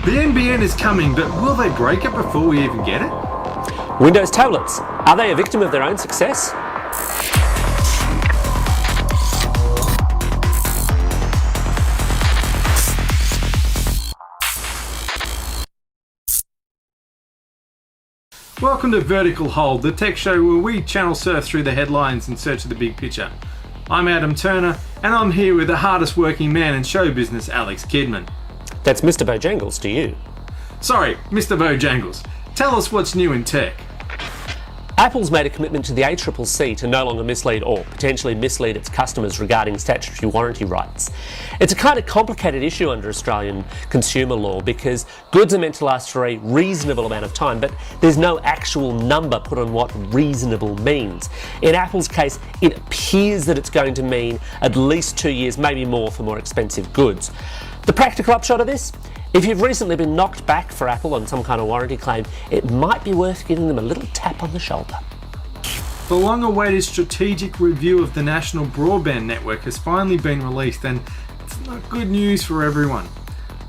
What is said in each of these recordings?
The NBN is coming, but will they break it before we even get it? Windows tablets, are they a victim of their own success? Welcome to Vertical Hold, the tech show where we channel surf through the headlines in search of the big picture. I'm Adam Turner, and I'm here with the hardest working man in show business, Alex Kidman. That's Mr. Bojangles to you. Sorry, Mr. Bojangles. Tell us what's new in tech. Apple's made a commitment to the ACCC to no longer mislead or potentially mislead its customers regarding statutory warranty rights. It's a kind of complicated issue under Australian consumer law because goods are meant to last for a reasonable amount of time, but there's no actual number put on what reasonable means. In Apple's case, it appears that it's going to mean at least 2 years, maybe more for more expensive goods. The practical upshot of this? If you've recently been knocked back for Apple on some kind of warranty claim, it might be worth giving them a little tap on the shoulder. The long-awaited strategic review of the national broadband network has finally been released, and it's not good news for everyone.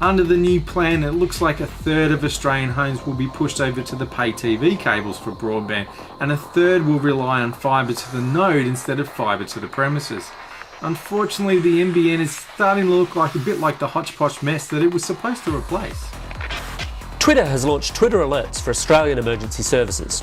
Under the new plan, it looks like a third of Australian homes will be pushed over to the pay TV cables for broadband, and a third will rely on fibre to the node instead of fibre to the premises. Unfortunately, the NBN is starting to look like a bit like the hodgepodge mess that it was supposed to replace. Twitter has launched Twitter alerts for Australian emergency services.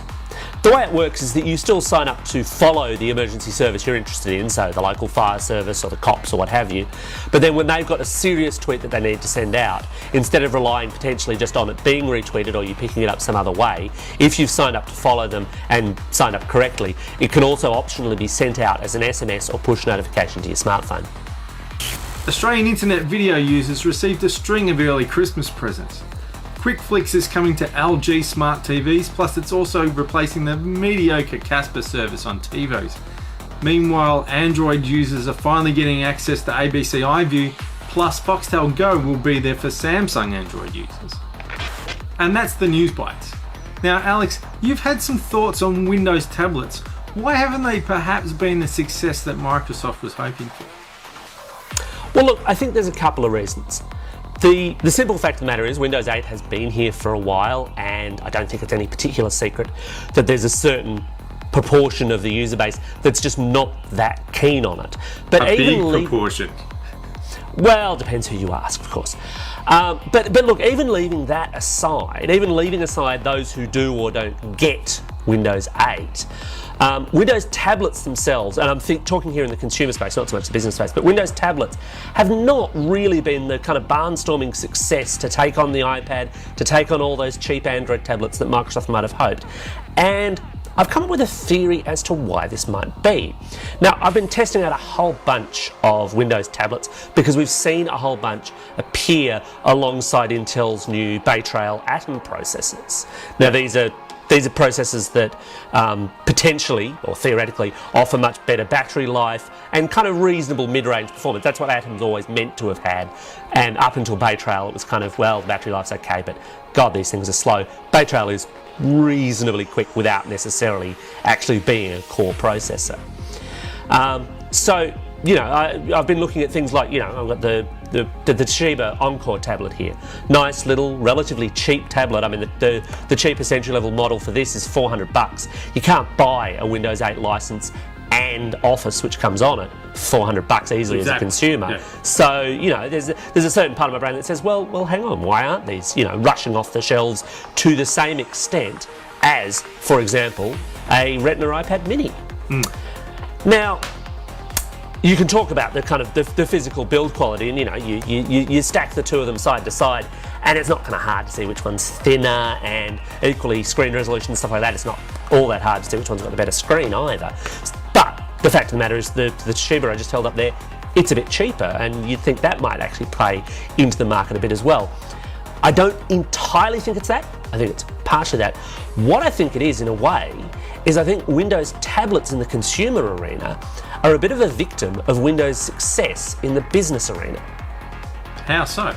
The way it works is that you still sign up to follow the emergency service you're interested in, so the local fire service or the cops or what have you. But then when they've got a serious tweet that they need to send out, instead of relying potentially just on it being retweeted or you picking it up some other way, if you've signed up to follow them and signed up correctly, it can also optionally be sent out as an SMS or push notification to your smartphone. Australian internet video users received a string of early Christmas presents. Quick Flicks is coming to LG smart TVs, plus it's also replacing the mediocre Casper service on TiVos. Meanwhile, Android users are finally getting access to ABC iView, plus Foxtel Go will be there for Samsung Android users. And that's the news bites. Now Alex, you've had some thoughts on Windows tablets. Why haven't they perhaps been the success that Microsoft was hoping for? Well look, I think there's a couple of reasons. The simple fact of the matter is Windows 8 has been here for a while, and I don't think it's any particular secret that there's a certain proportion of the user base that's just not that keen on it. But a big proportion. Well, depends who you ask, of course. But look, even leaving that aside, even leaving aside those who do or don't get Windows 8, Windows tablets themselves, and I'm talking here in the consumer space, not so much the business space, but Windows tablets have not really been the kind of barnstorming success to take on the iPad, to take on all those cheap Android tablets that Microsoft might have hoped. And I've come up with a theory as to why this might be. Now, I've been testing out a whole bunch of Windows tablets because we've seen a whole bunch appear alongside Intel's new Bay Trail Atom processors. Now, these are processors that potentially, or theoretically, offer much better battery life and kind of reasonable mid-range performance. That's what Atom's always meant to have had. And up until Bay Trail, it was kind of, well, the battery life's okay, but God, these things are slow. Bay Trail is reasonably quick without necessarily actually being a core processor. So, you know, I've been looking at things like, you know, I've got the Toshiba Encore tablet here. Nice little, relatively cheap tablet. I mean, the cheapest entry-level model for this is $400. You can't buy a Windows 8 license and Office, which comes on it, $400 easily as a consumer. Yeah. So, you know, there's a certain part of my brain that says, well, hang on, why aren't these, you know, rushing off the shelves to the same extent as, for example, a Retina iPad Mini? Now, you can talk about the kind of the physical build quality, and you know, you stack the two of them side to side, and it's not kind of hard to see which one's thinner, and equally screen resolution and stuff like that, it's not all that hard to see which one's got the better screen either. But the fact of the matter is the Toshiba I just held up there, it's a bit cheaper, and you'd think that might actually play into the market a bit as well. I don't entirely think it's that. I think it's partially that. What I think it is, in a way, is I think Windows tablets in the consumer arena are a bit of a victim of Windows' success in the business arena. How so?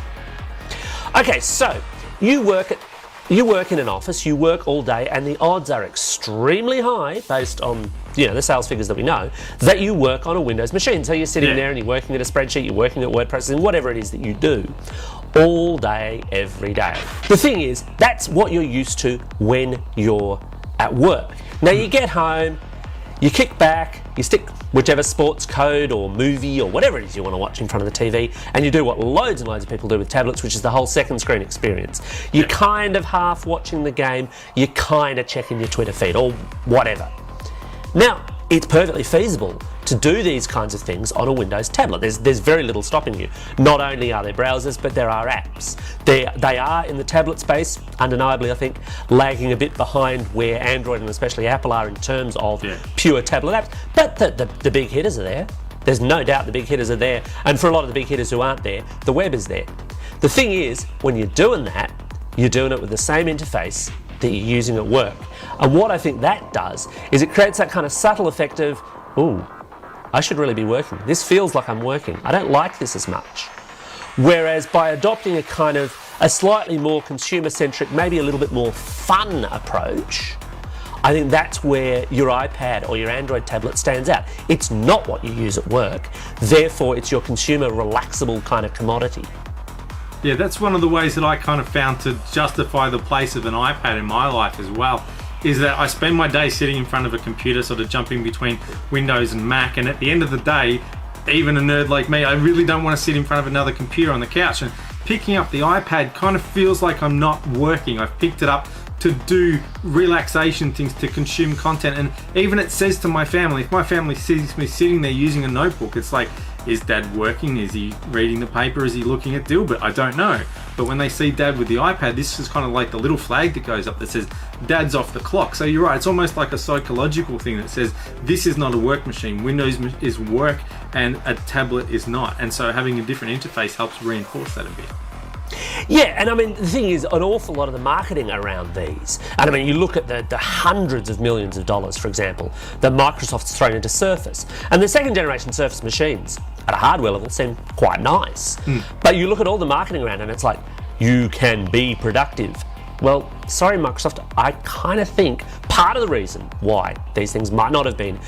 Okay, so you work in an office, you work all day, and the odds are extremely high, based on, you know, the sales figures that we know, that you work on a Windows machine. So you're sitting there and you're working at a spreadsheet, you're working at word processing, whatever it is that you do. all day, every day. The thing is, that's what you're used to when you're at work. Now you get home, you kick back, you stick whichever sports code or movie or whatever it is you want to watch in front of the TV, and you do what loads and loads of people do with tablets, which is the whole second screen experience. You're kind of half watching the game, you're kind of checking your Twitter feed or whatever. Now, it's perfectly feasible to do these kinds of things on a Windows tablet. There's very little stopping you. Not only are there browsers, but there are apps. They are in the tablet space, undeniably I think, lagging a bit behind where Android and especially Apple are in terms of pure tablet apps. But the big hitters are there. There's no doubt the big hitters are there. And for a lot of the big hitters who aren't there, the web is there. The thing is, when you're doing that, you're doing it with the same interface that you're using at work. And what I think that does is it creates that kind of subtle effect of, ooh, I should really be working. This feels like I'm working. I don't like this as much. Whereas by adopting a slightly more consumer-centric, maybe a little bit more fun approach, I think that's where your iPad or your Android tablet stands out. It's not what you use at work, therefore it's your consumer relaxable kind of commodity. Yeah, that's one of the ways that I kind of found to justify the place of an iPad in my life as well, is that I spend my day sitting in front of a computer, sort of jumping between Windows and Mac, and at the end of the day, even a nerd like me, I really don't want to sit in front of another computer on the couch. And picking up the iPad kind of feels like I'm not working. I've picked it up to do relaxation things, to consume content, and even it says to my family, if my family sees me sitting there using a notebook, it's like, is Dad working? Is he reading the paper? Is he looking at Dilbert? I don't know. But when they see Dad with the iPad, this is kind of like the little flag that goes up that says Dad's off the clock. So you're right, it's almost like a psychological thing that says this is not a work machine. Windows is work and a tablet is not. And so having a different interface helps reinforce that a bit. Yeah, and I mean, the thing is, an awful lot of the marketing around these, and I mean, you look at the hundreds of millions of dollars, for example, that Microsoft's thrown into Surface, and the second generation Surface machines, at a hardware level, seem quite nice. But you look at all the marketing around and it's like, you can be productive. Well, sorry Microsoft, I kind of think part of the reason why these things might not have been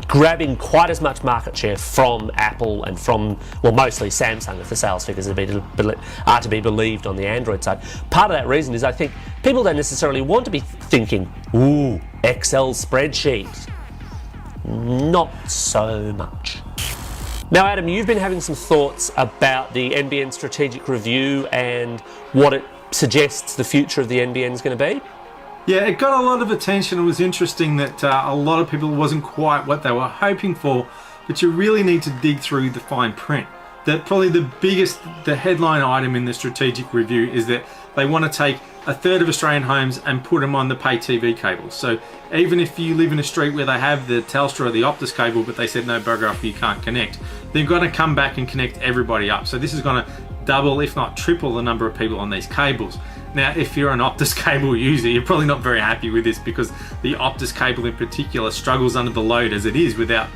grabbing quite as much market share from Apple and from, well, mostly Samsung, if the sales figures are to be believed on the Android side. Part of that reason is I think people don't necessarily want to be thinking, ooh, Excel spreadsheet. Not so much. Now, Adam, you've been having some thoughts about the NBN strategic review and what it suggests the future of the NBN is going to be? Yeah, it got a lot of attention. It was interesting that a lot of people wasn't quite what they were hoping for, but you really need to dig through the fine print. That probably the headline item in the strategic review is that they want to take a third of Australian homes and put them on the pay TV cables. So even if you live in a street where they have the Telstra or the Optus cable, but they said no bugger off, you can't connect, they've got to come back and connect everybody up. So this is going to double, if not triple, the number of people on these cables. Now, if you're an Optus cable user, you're probably not very happy with this because the Optus cable in particular struggles under the load as it is without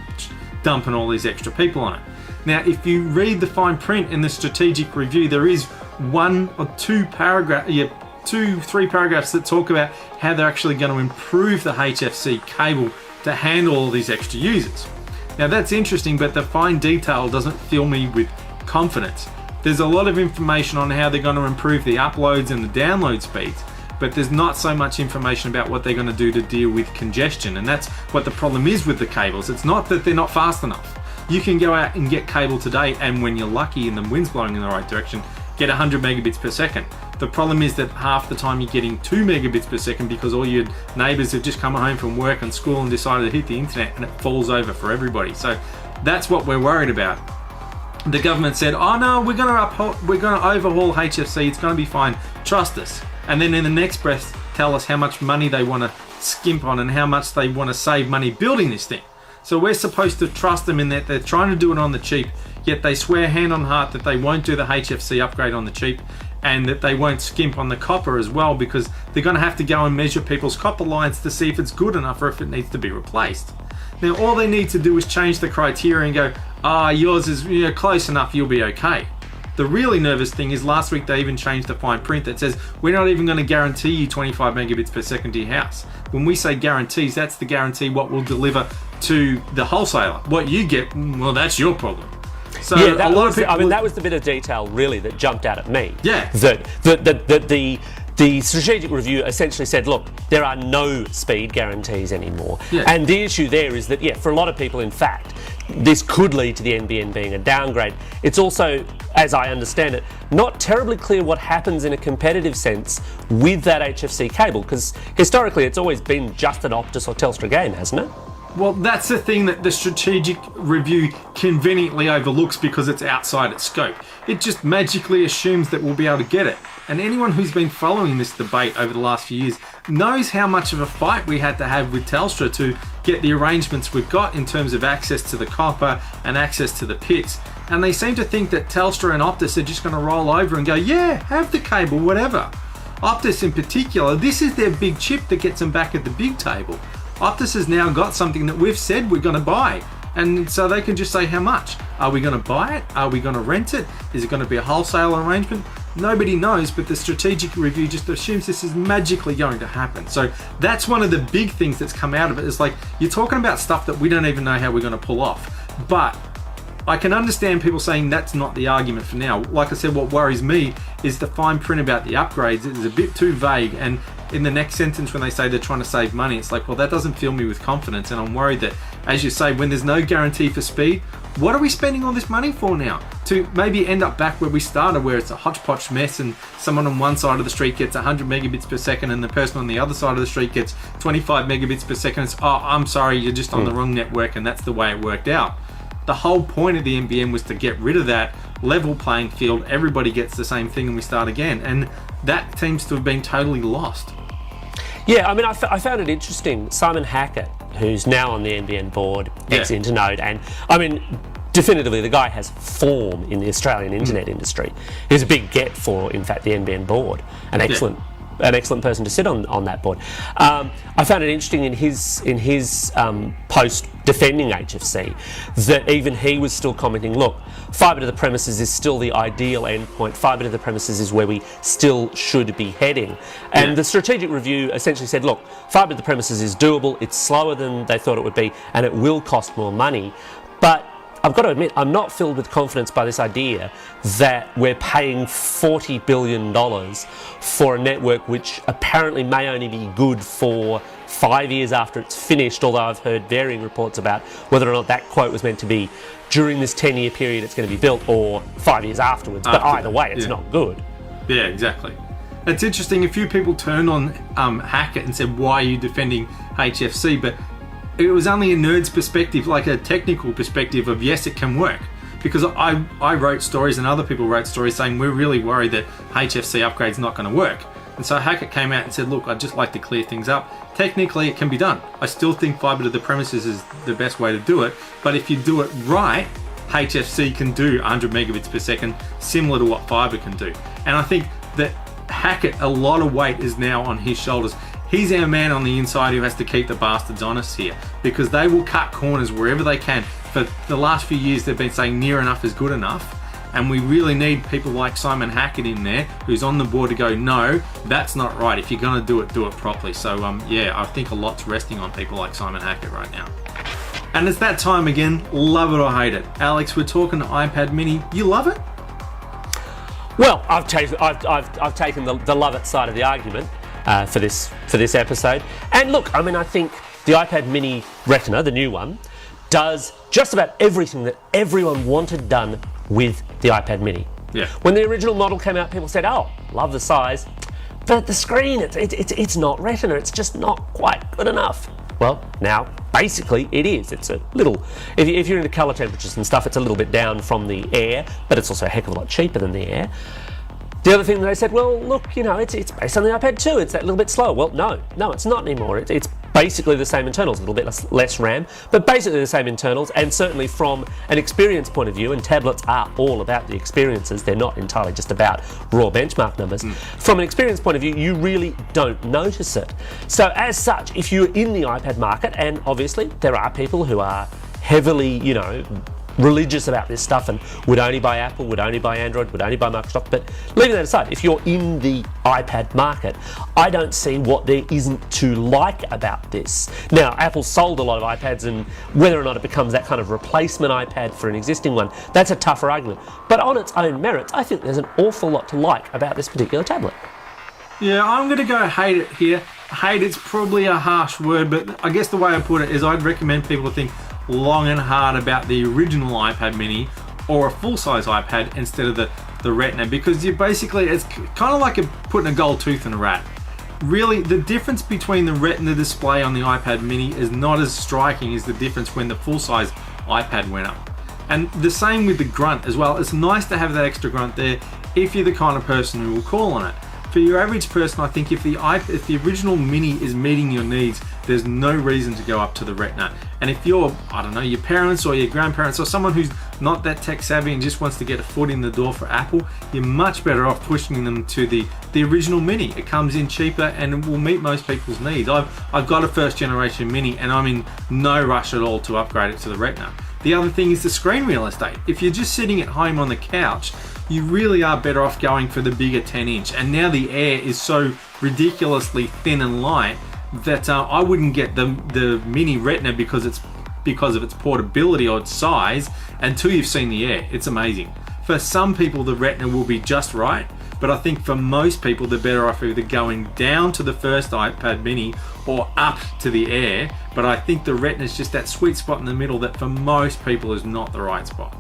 dumping all these extra people on it. Now, if you read the fine print in the strategic review, there is one or two paragraphs, three paragraphs that talk about how they're actually going to improve the HFC cable to handle all these extra users. Now, that's interesting, but the fine detail doesn't fill me with confidence. There's a lot of information on how they're going to improve the uploads and the download speeds, but there's not so much information about what they're going to do to deal with congestion, and that's what the problem is with the cables. It's not that they're not fast enough. You can go out and get cable today, and when you're lucky and the wind's blowing in the right direction, get 100 megabits per second. The problem is that half the time you're getting 2 megabits per second because all your neighbours have just come home from work and school and decided to hit the internet, and it falls over for everybody. So that's what we're worried about. The government said, oh no, we're going to overhaul HFC, it's going to be fine, trust us. And then in the next breath tell us how much money they want to skimp on and how much they want to save money building this thing. So we're supposed to trust them in that they're trying to do it on the cheap, yet they swear hand on heart that they won't do the HFC upgrade on the cheap and that they won't skimp on the copper as well, because they're going to have to go and measure people's copper lines to see if it's good enough or if it needs to be replaced. Now all they need to do is change the criteria and go, yours is close enough, you'll be okay. The really nervous thing is last week they even changed the fine print that says we're not even going to guarantee you 25 megabits per second to your house. When we say guarantees, that's the guarantee what we'll deliver to the wholesaler. What you get, well, that's your problem. So Yeah, a lot of people. that was the bit of detail really that jumped out at me. Yeah. That the strategic review essentially said, look, there are no speed guarantees anymore. Yeah. And the issue there is that, for a lot of people, in fact, this could lead to the NBN being a downgrade. It's also, as I understand it, not terribly clear what happens in a competitive sense with that HFC cable, because historically it's always been just an Optus or Telstra game, hasn't it? Well, that's the thing that the strategic review conveniently overlooks because it's outside its scope. It just magically assumes that we'll be able to get it. And anyone who's been following this debate over the last few years knows how much of a fight we had to have with Telstra to get the arrangements we've got in terms of access to the copper and access to the pits. And they seem to think that Telstra and Optus are just going to roll over and go, yeah, have the cable, whatever. Optus in particular, this is their big chip that gets them back at the big table. Optus has now got something that we've said we're going to buy. And so they can just say how much. Are we going to buy it? Are we going to rent it? Is it going to be a wholesale arrangement? Nobody knows, but the strategic review just assumes this is magically going to happen. So that's one of the big things that's come out of it. It's like, you're talking about stuff that we don't even know how we're going to pull off. But I can understand people saying that's not the argument for now. Like I said, what worries me is the fine print about the upgrades. It is a bit too vague, and in the next sentence when they say they're trying to save money, it's like, well, that doesn't fill me with confidence, and I'm worried that, as you say, when there's no guarantee for speed, what are we spending all this money for now? To maybe end up back where we started, where it's a hodgepodge mess and someone on one side of the street gets 100 megabits per second and the person on the other side of the street gets 25 megabits per second. It's, oh, I'm sorry, you're just on the wrong network, and that's the way it worked out. The whole point of the NBN was to get rid of that level playing field. Everybody gets the same thing and we start again. And that seems to have been totally lost. Yeah, I mean, I found it interesting. Simon Hackett, who's now on the NBN board, ex-Internode, and I mean, definitively the guy has form in the Australian internet industry. He's a big get for, in fact, the NBN board. An excellent person to sit on that board. I found it interesting in his post defending HFC that even he was still commenting, look, fibre to the premises is still the ideal endpoint. Fibre to the premises is where we still should be heading. And the strategic review essentially said, look, fibre to the premises is doable, it's slower than they thought it would be, and it will cost more money. But I've got to admit, I'm not filled with confidence by this idea that we're paying $40 billion for a network which apparently may only be good for 5 years after it's finished, although I've heard varying reports about whether or not that quote was meant to be during this 10-year period it's going to be built or 5 years afterwards. But either way, it's not good. Yeah, exactly. It's interesting, a few people turned on Hackett and said, why are you defending HFC? But it was only a nerd's perspective, like a technical perspective of, yes, it can work. Because I wrote stories and other people wrote stories saying we're really worried that HFC upgrade's not going to work. And so Hackett came out and said, look, I'd just like to clear things up. Technically, it can be done. I still think fibre to the premises is the best way to do it. But if you do it right, HFC can do 100 megabits per second, similar to what fibre can do. And I think that Hackett, a lot of weight is now on his shoulders. He's our man on the inside who has to keep the bastards honest here, because they will cut corners wherever they can. For the last few years, they've been saying near enough is good enough. And we really need people like Simon Hackett in there, who's on the board to go, no, that's not right. If you're going to do it properly. So, I think a lot's resting on people like Simon Hackett right now. And it's that time again, love it or hate it. Alex, we're talking iPad mini. You love it? Well, I've taken the love it side of the argument. For this episode. And look, I mean, I think the iPad mini Retina, the new one, does just about everything that everyone wanted done with the iPad mini. Yeah. When the original model came out, people said, oh, love the size, but the screen, it's not Retina, it's just not quite good enough. Well, now, basically, it is. It's a little, if you're into colour temperatures and stuff, it's a little bit down from the Air, but it's also a heck of a lot cheaper than the Air. The other thing that they said, well, look, you know, it's based on the iPad 2, it's that little bit slower. Well, no, it's not anymore. It's basically the same internals, a little bit less RAM, but basically the same internals, and certainly from an experience point of view, and tablets are all about the experiences, they're not entirely just about raw benchmark numbers. From an experience point of view, you really don't notice it. So as such, if you're in the iPad market, and obviously there are people who are heavily, religious about this stuff and would only buy Apple, would only buy Android, would only buy Microsoft. But leaving that aside, if you're in the iPad market, I don't see what there isn't to like about this. Now, Apple sold a lot of iPads, and whether or not it becomes that kind of replacement iPad for an existing one, that's a tougher argument. But on its own merits, I think there's an awful lot to like about this particular tablet. Yeah, I'm going to go hate it here. Hate, it's probably a harsh word, but I guess the way I put it is I'd recommend people to think long and hard about the original iPad mini or a full-size iPad instead of the Retina, because you basically, it's kind of like putting a gold tooth in a rat. Really, the difference between the Retina display on the iPad mini is not as striking as the difference when the full-size iPad went up. And the same with the grunt as well. It's nice to have that extra grunt there if you're the kind of person who will call on it. For your average person, I think if the original Mini is meeting your needs, there's no reason to go up to the Retina. And if you're, I don't know, your parents or your grandparents or someone who's not that tech savvy and just wants to get a foot in the door for Apple, you're much better off pushing them to the original Mini. It comes in cheaper and will meet most people's needs. I've got a first generation Mini and I'm in no rush at all to upgrade it to the Retina. The other thing is the screen real estate. If you're just sitting at home on the couch, you really are better off going for the bigger 10-inch. And now the Air is so ridiculously thin and light that I wouldn't get the Mini Retina because of its portability or its size until you've seen the Air. It's amazing. For some people, the Retina will be just right, but I think for most people, they're better off either going down to the first iPad mini or up to the Air. But I think the Retina is just that sweet spot in the middle that for most people is not the right spot.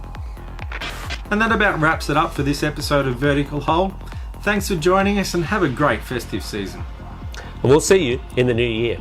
And that about wraps it up for this episode of Vertical Hole. Thanks for joining us and have a great festive season. And we'll see you in the new year.